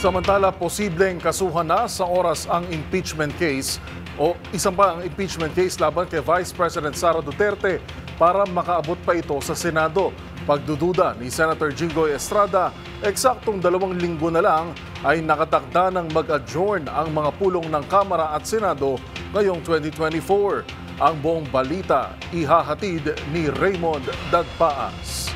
Samantala, posibleng kasuhan na sa oras ang impeachment case o isang pa ang impeachment case laban kay Vice President Sara Duterte para makaabot pa ito sa Senado. Pagdududa ni Senator Jinggoy Estrada, eksaktong 2 linggo na lang ay nakatakda ng mag-adjourn ang mga pulong ng Kamara at Senado ngayong 2024. Ang buong balita ihahatid ni Raymond Dadpaas.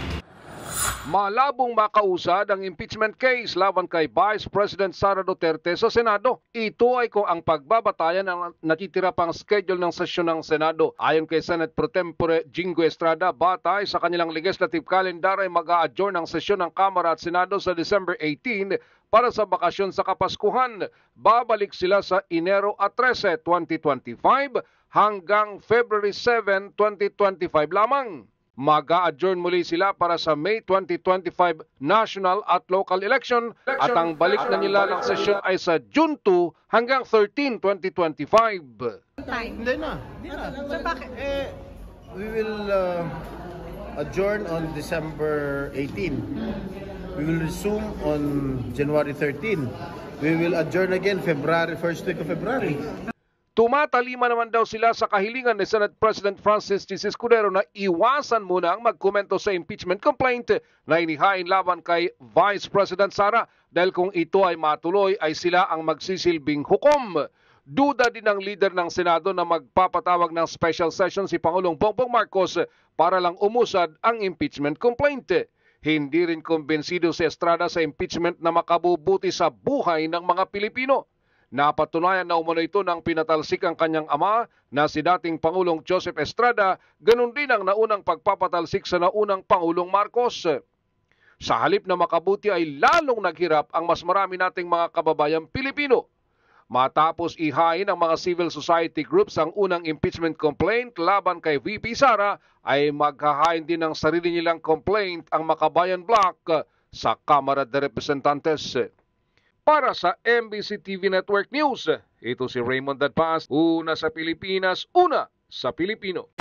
Malabong makausad ang impeachment case laban kay Vice President Sara Duterte sa Senado. Ito ay kung ang pagbabatayan ng natitira pang schedule ng sesyon ng Senado. Ayon kay Senate Pro Tempore Jinggoy Estrada, batay sa kanilang legislative calendar ay mag-a-adjourn ang sesyon ng Kamara at Senado sa December 18 para sa bakasyon sa Kapaskuhan. Babalik sila sa Enero 13, 2025 hanggang February 7, 2025 lamang. Mag-a-adjourn muli sila para sa May 2025 national at local election at ang balik na nila ng sesyon ay sa June 2 hanggang 13, 2025. Hindi na. So bakit? We will adjourn on December 18. We will resume on January 13. We will adjourn again first week of February. Tumatalima naman daw sila sa kahilingan ni Senate President Francis G. Escudero na iwasan muna ang magkomento sa impeachment complaint na inihain laban kay Vice President Sara dahil kung ito ay matuloy ay sila ang magsisilbing hukom. Duda din ng leader ng Senado na magpapatawag ng special session si Pangulong Bongbong Marcos para lang umusad ang impeachment complaint. Hindi rin kumbensido si Estrada sa impeachment na makabubuti sa buhay ng mga Pilipino. Napatunayan na umano ito nang pinatalsik ang kanyang ama na si dating Pangulong Joseph Estrada, ganun din ang naunang pagpapatalsik sa naunang Pangulong Marcos. Sa halip na makabuti ay lalong naghirap ang mas marami nating mga kababayang Pilipino. Matapos ihain ng mga civil society groups ang unang impeachment complaint laban kay VP Sara, ay maghahain din ng sarili nilang complaint ang Makabayan Bloc sa Kamara de Representantes. Para sa MBC TV Network News, ito si Raymond Dadpaas, una sa Pilipinas, una sa Pilipino.